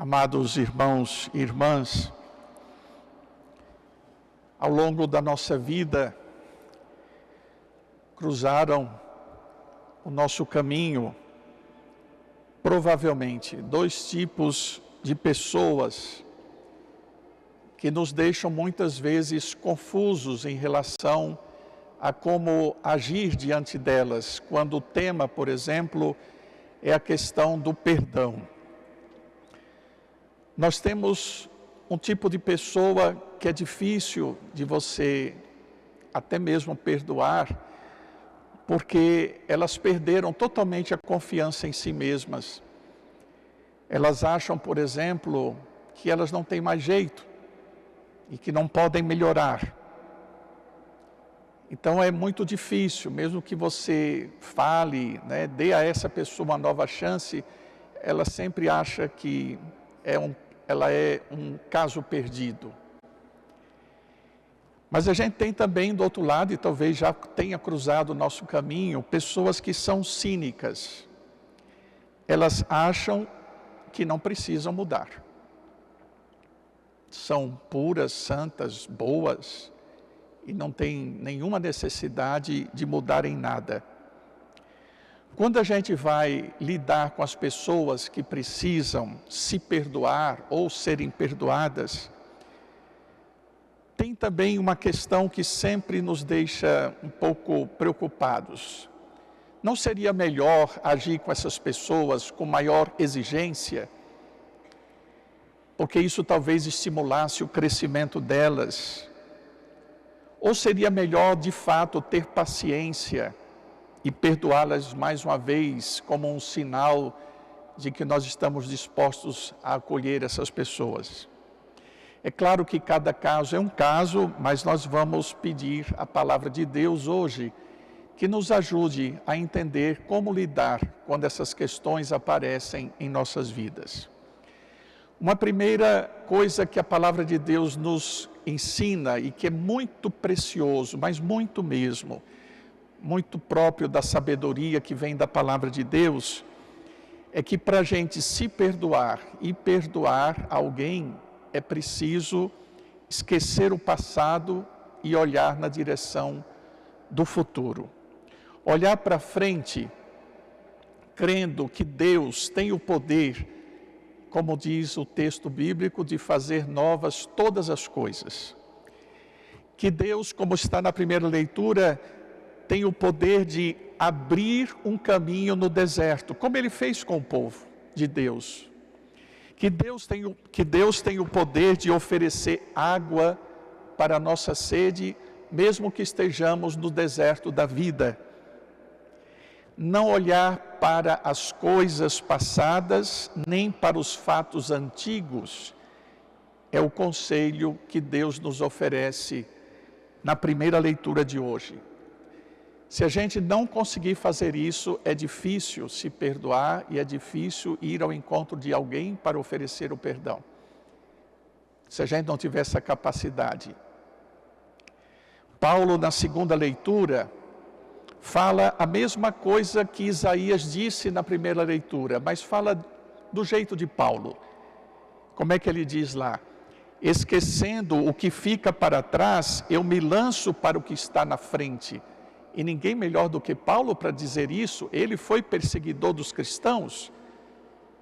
Amados irmãos e irmãs, ao longo da nossa vida, cruzaram o nosso caminho, provavelmente, dois tipos de pessoas que nos deixam muitas vezes confusos em relação a como agir diante delas, quando o tema, por exemplo, é a questão do perdão. Nós temos um tipo de pessoa que é difícil de você até mesmo perdoar, porque elas perderam totalmente a confiança em si mesmas. Elas acham, por exemplo, que elas não têm mais jeito e que não podem melhorar. Então é muito difícil, mesmo que você fale, dê a essa pessoa uma nova chance, ela sempre acha que ela é um caso perdido. Mas a gente tem também do outro lado, e talvez já tenha cruzado o nosso caminho, pessoas que são cínicas. Elas acham que não precisam mudar. São puras, santas, boas, e não tem nenhuma necessidade de mudar em nada. Quando a gente vai lidar com as pessoas que precisam se perdoar ou serem perdoadas, tem também uma questão que sempre nos deixa um pouco preocupados. Não seria melhor agir com essas pessoas com maior exigência? Porque isso talvez estimulasse o crescimento delas. Ou seria melhor, de fato, ter paciência e perdoá-las mais uma vez como um sinal de que nós estamos dispostos a acolher essas pessoas? É claro que cada caso é um caso, mas nós vamos pedir a palavra de Deus hoje que nos ajude a entender como lidar quando essas questões aparecem em nossas vidas. Uma primeira coisa que a palavra de Deus nos ensina e que é muito precioso, mas muito mesmo, muito próprio da sabedoria que vem da palavra de Deus, é que para a gente se perdoar e perdoar alguém, é preciso esquecer o passado e olhar na direção do futuro. Olhar para frente, crendo que Deus tem o poder, como diz o texto bíblico, de fazer novas todas as coisas. Que Deus, como está na primeira leitura, tem o poder de abrir um caminho no deserto, como Ele fez com o povo de Deus. Que Deus tem o poder de oferecer água para a nossa sede, mesmo que estejamos no deserto da vida. Não olhar para as coisas passadas, nem para os fatos antigos, é o conselho que Deus nos oferece na primeira leitura de hoje. Se a gente não conseguir fazer isso, é difícil se perdoar e é difícil ir ao encontro de alguém para oferecer o perdão. Se a gente não tiver essa capacidade. Paulo, na segunda leitura, fala a mesma coisa que Isaías disse na primeira leitura, mas fala do jeito de Paulo. Como é que ele diz lá? Esquecendo o que fica para trás, eu me lanço para o que está na frente. E ninguém melhor do que Paulo para dizer isso. Ele foi perseguidor dos cristãos.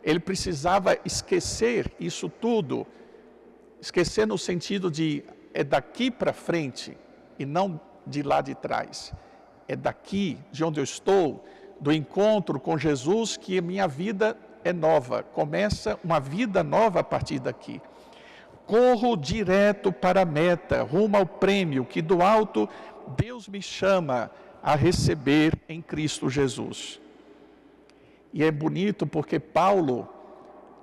Ele precisava esquecer isso tudo. Esquecer no sentido de é daqui para frente e não de lá de trás. É daqui, de onde eu estou, do encontro com Jesus, que a minha vida é nova. Começa uma vida nova a partir daqui. Corro direto para a meta, rumo ao prêmio que do alto Deus me chama a receber em Cristo Jesus. E é bonito porque Paulo,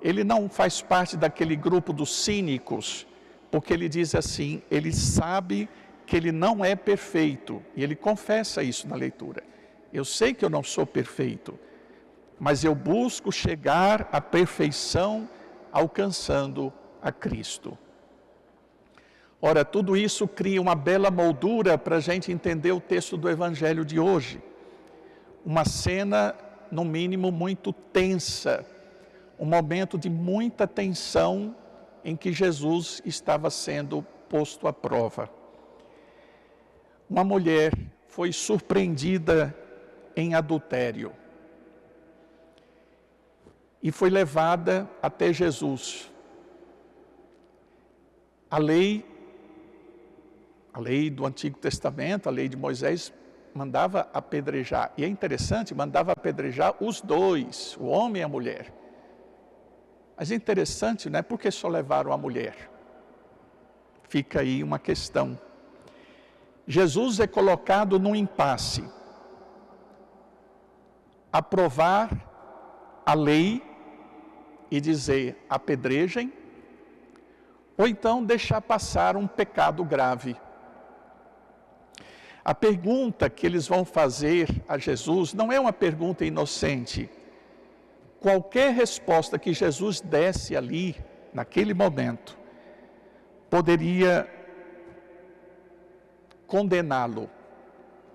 ele não faz parte daquele grupo dos cínicos, porque ele diz assim, ele sabe que ele não é perfeito, e ele confessa isso na leitura. Eu sei que eu não sou perfeito, mas eu busco chegar à perfeição alcançando a Cristo. Ora, tudo isso cria uma bela moldura para a gente entender o texto do Evangelho de hoje. Uma cena, no mínimo, muito tensa, um momento de muita tensão em que Jesus estava sendo posto à prova. Uma mulher foi surpreendida em adultério e foi levada até Jesus. A lei do Antigo Testamento, a lei de Moisés, mandava apedrejar. E é interessante, mandava apedrejar os dois, o homem e a mulher. Mas é interessante, né? Por que só levaram a mulher? Fica aí uma questão. Jesus é colocado num impasse. Aprovar a lei e dizer apedrejem, ou então deixar passar um pecado grave. A pergunta que eles vão fazer a Jesus não é uma pergunta inocente. Qualquer resposta que Jesus desse ali, naquele momento, poderia condená-lo,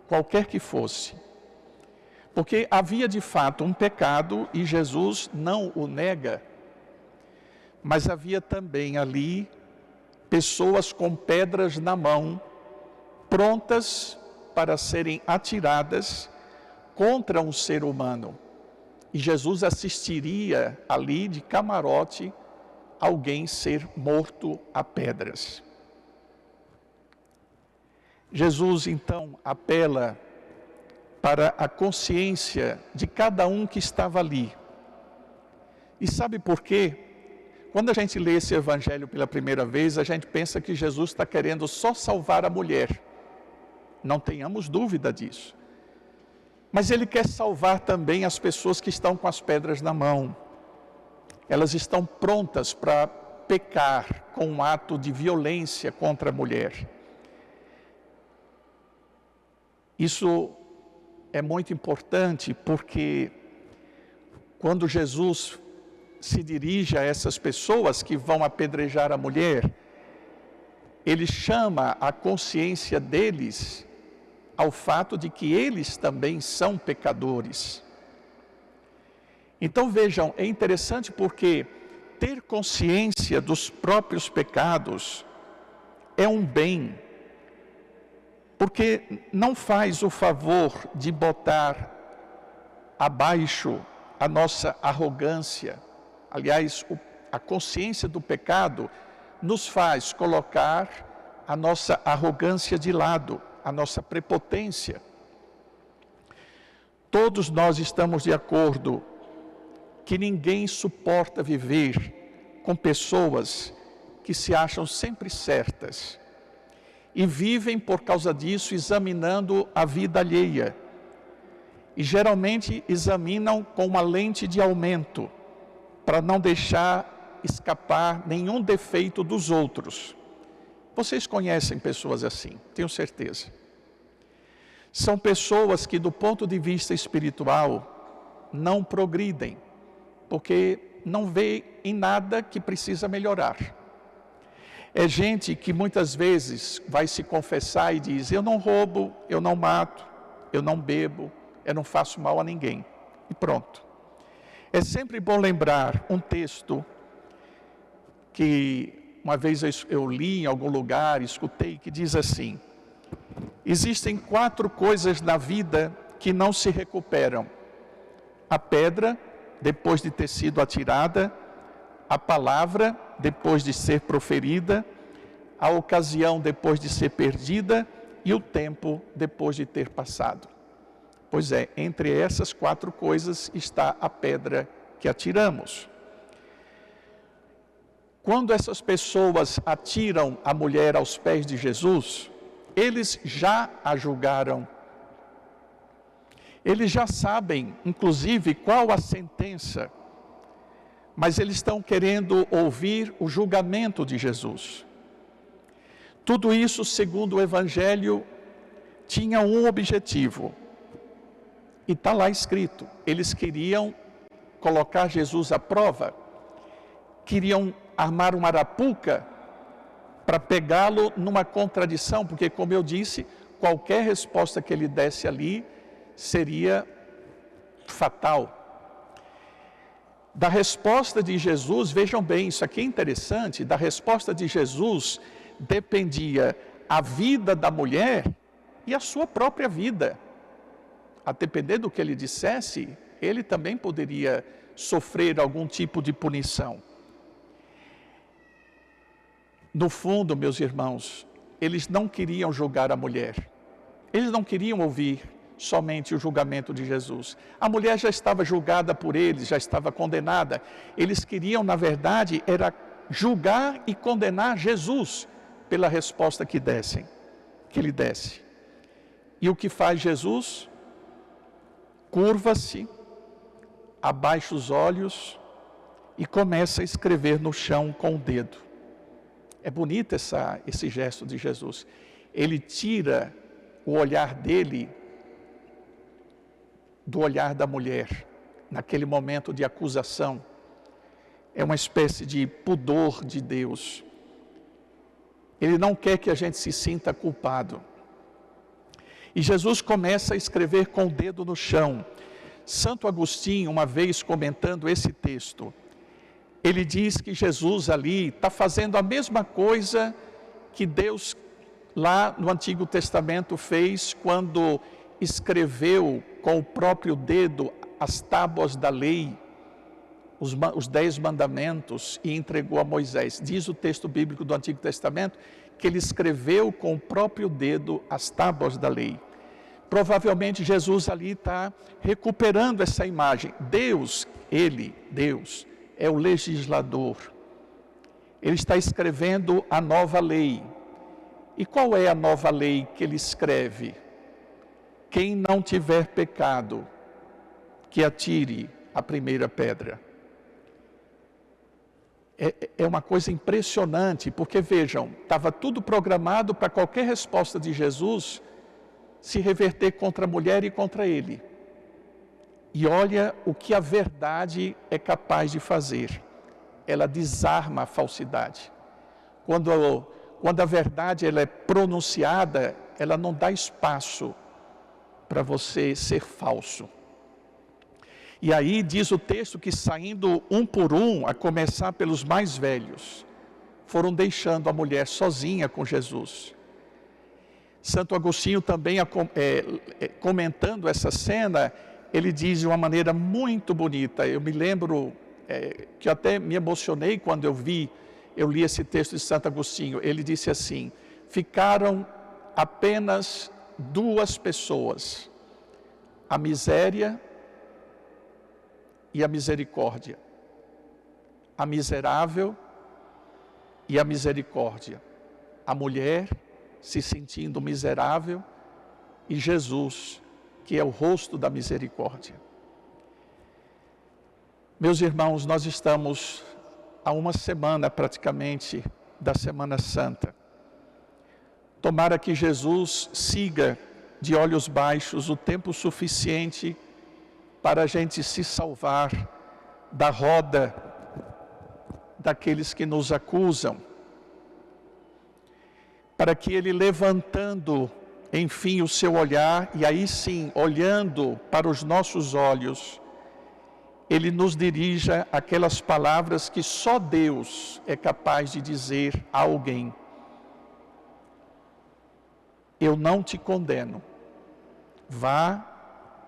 qualquer que fosse. Porque havia de fato um pecado e Jesus não o nega, mas havia também ali pessoas com pedras na mão, prontas para serem atiradas contra um ser humano. E Jesus assistiria ali de camarote alguém ser morto a pedras. Jesus então apela para a consciência de cada um que estava ali. E sabe por quê? Quando a gente lê esse evangelho pela primeira vez, a gente pensa que Jesus está querendo só salvar a mulher. Não tenhamos dúvida disso. Mas ele quer salvar também as pessoas que estão com as pedras na mão. Elas estão prontas para pecar com um ato de violência contra a mulher. Isso é muito importante porque quando Jesus se dirige a essas pessoas que vão apedrejar a mulher, ele chama a consciência deles ao fato de que eles também são pecadores. Então vejam, é interessante porque ter consciência dos próprios pecados é um bem, porque não faz o favor de botar abaixo a nossa arrogância. Aliás, a consciência do pecado nos faz colocar a nossa arrogância de lado, a nossa prepotência. Todos nós estamos de acordo que ninguém suporta viver com pessoas que se acham sempre certas e vivem por causa disso examinando a vida alheia. E geralmente examinam com uma lente de aumento, para não deixar escapar nenhum defeito dos outros. Vocês conhecem pessoas assim, tenho certeza. São pessoas que do ponto de vista espiritual não progridem, porque não vê em nada que precisa melhorar. É gente que muitas vezes vai se confessar e diz: eu não roubo, eu não mato, eu não bebo, eu não faço mal a ninguém. E pronto. É sempre bom lembrar um texto que uma vez eu li em algum lugar, escutei, que diz assim: existem 4 coisas na vida que não se recuperam. A pedra, depois de ter sido atirada, a palavra, depois de ser proferida, a ocasião, depois de ser perdida, e o tempo, depois de ter passado. Pois é, entre essas 4 coisas está a pedra que atiramos. Quando essas pessoas atiram a mulher aos pés de Jesus, eles já a julgaram. Eles já sabem, inclusive, qual a sentença, mas eles estão querendo ouvir o julgamento de Jesus. Tudo isso, segundo o Evangelho, tinha um objetivo. E está lá escrito, eles queriam colocar Jesus à prova, queriam armar uma arapuca para pegá-lo numa contradição, porque, como eu disse, qualquer resposta que ele desse ali seria fatal. Da resposta de Jesus, vejam bem, isso aqui é interessante, da resposta de Jesus dependia a vida da mulher e a sua própria vida. A depender do que ele dissesse, ele também poderia sofrer algum tipo de punição. No fundo, meus irmãos, eles não queriam julgar a mulher. Eles não queriam ouvir somente o julgamento de Jesus. A mulher já estava julgada por eles, já estava condenada. Eles queriam, na verdade, era julgar e condenar Jesus pela resposta que ele desse. E o que faz Jesus? Curva-se, abaixa os olhos e começa a escrever no chão com o dedo. É bonito esse gesto de Jesus. Ele tira o olhar dele do olhar da mulher, naquele momento de acusação. É uma espécie de pudor de Deus. Ele não quer que a gente se sinta culpado. E Jesus começa a escrever com o dedo no chão. Santo Agostinho, uma vez comentando esse texto, ele diz que Jesus ali está fazendo a mesma coisa que Deus lá no Antigo Testamento fez quando escreveu com o próprio dedo as tábuas da lei, os 10 mandamentos, e entregou a Moisés. Diz o texto bíblico do Antigo Testamento que ele escreveu com o próprio dedo as tábuas da lei. Provavelmente Jesus ali está recuperando essa imagem. Deus é o legislador. Ele está escrevendo a nova lei. E qual é a nova lei que ele escreve? Quem não tiver pecado, que atire a primeira pedra. É uma coisa impressionante, porque vejam, estava tudo programado para qualquer resposta de Jesus se reverter contra a mulher e contra ele. E olha o que a verdade é capaz de fazer. Ela desarma a falsidade. Quando a verdade ela é pronunciada, ela não dá espaço para você ser falso. E aí diz o texto que saindo um por um, a começar pelos mais velhos, foram deixando a mulher sozinha com Jesus. Santo Agostinho também, comentando essa cena, ele diz de uma maneira muito bonita. Eu me lembro que eu até me emocionei quando eu li esse texto de Santo Agostinho. Ele disse assim: ficaram apenas 2 pessoas, a miséria e a misericórdia, a miserável e a misericórdia, a mulher se sentindo miserável e Jesus, que é o rosto da misericórdia. Meus irmãos, nós estamos há uma semana praticamente da Semana Santa. Tomara que Jesus siga de olhos baixos o tempo suficiente para a gente se salvar da roda daqueles que nos acusam, para que Ele, levantando enfim o seu olhar, e aí sim, olhando para os nossos olhos, Ele nos dirija aquelas palavras que só Deus é capaz de dizer a alguém: eu não te condeno, vá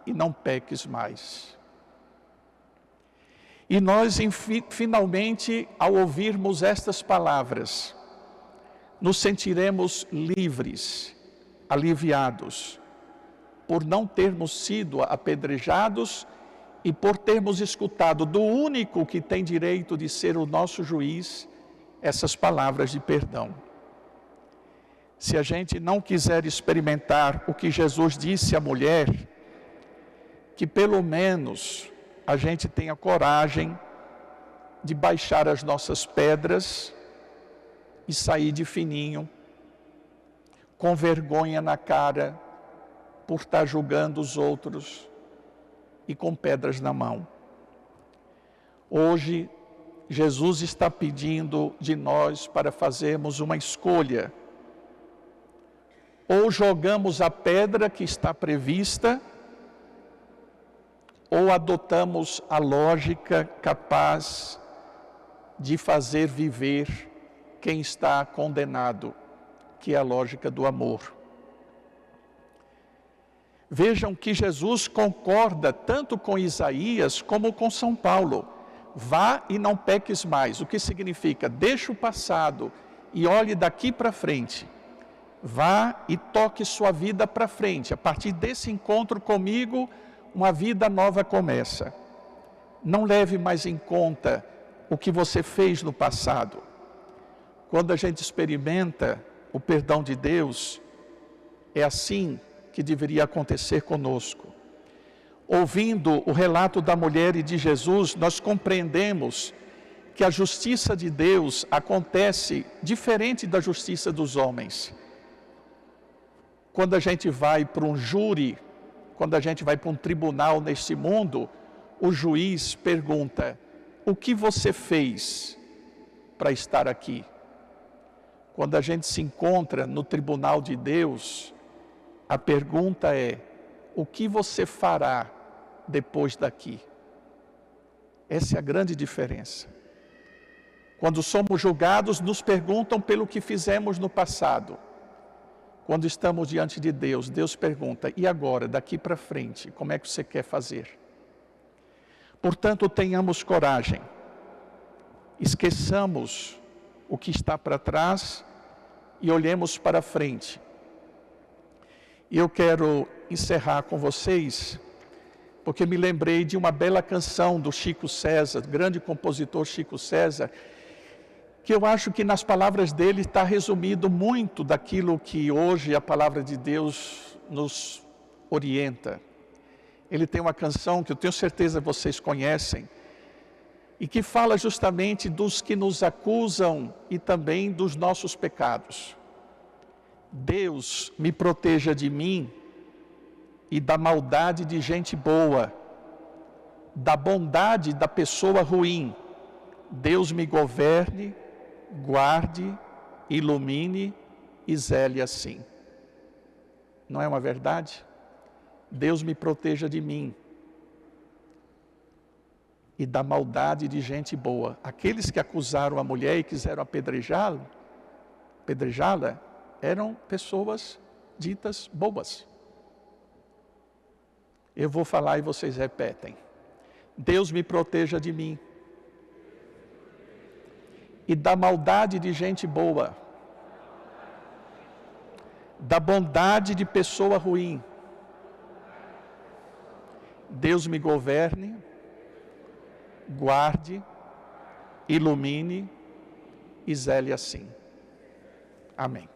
e não peques mais. E nós, finalmente, ao ouvirmos estas palavras, nos sentiremos livres, aliviados, por não termos sido apedrejados e por termos escutado do único que tem direito de ser o nosso juiz, essas palavras de perdão. Se a gente não quiser experimentar o que Jesus disse à mulher, que pelo menos a gente tenha coragem de baixar as nossas pedras e sair de fininho, com vergonha na cara, por estar julgando os outros e com pedras na mão. Hoje, Jesus está pedindo de nós para fazermos uma escolha. Ou jogamos a pedra que está prevista, ou adotamos a lógica capaz de fazer viver quem está condenado, que é a lógica do amor. Vejam que Jesus concorda tanto com Isaías como com São Paulo. Vá e não peques mais. O que significa? Deixa o passado e olhe daqui para frente. Vá e toque sua vida para frente. A partir desse encontro comigo, uma vida nova começa. Não leve mais em conta o que você fez no passado. Quando a gente experimenta o perdão de Deus, é assim que deveria acontecer conosco. Ouvindo o relato da mulher e de Jesus, nós compreendemos que a justiça de Deus acontece diferente da justiça dos homens. Quando a gente vai para um júri, quando a gente vai para um tribunal neste mundo, o juiz pergunta: o que você fez para estar aqui? Quando a gente se encontra no tribunal de Deus, a pergunta é: o que você fará depois daqui? Essa é a grande diferença. Quando somos julgados, nos perguntam pelo que fizemos no passado. Quando estamos diante de Deus, Deus pergunta: e agora, daqui para frente, como é que você quer fazer? Portanto, tenhamos coragem. Esqueçamos o que está para trás e olhemos para frente. E eu quero encerrar com vocês, porque me lembrei de uma bela canção do Chico César, grande compositor Chico César, que eu acho que nas palavras dele está resumido muito daquilo que hoje a palavra de Deus nos orienta. Ele tem uma canção que eu tenho certeza vocês conhecem, e que fala justamente dos que nos acusam e também dos nossos pecados. Deus me proteja de mim e da maldade de gente boa, da bondade da pessoa ruim. Deus me governe, guarde, ilumine e zele assim. Não é uma verdade? Deus me proteja de mim e da maldade de gente boa. Aqueles que acusaram a mulher e quiseram apedrejá-la, eram pessoas ditas bobas. Eu vou falar e vocês repetem. Deus me proteja de mim e da maldade de gente boa, da bondade de pessoa ruim. Deus me governe, guarde, ilumine e zele assim. Amém.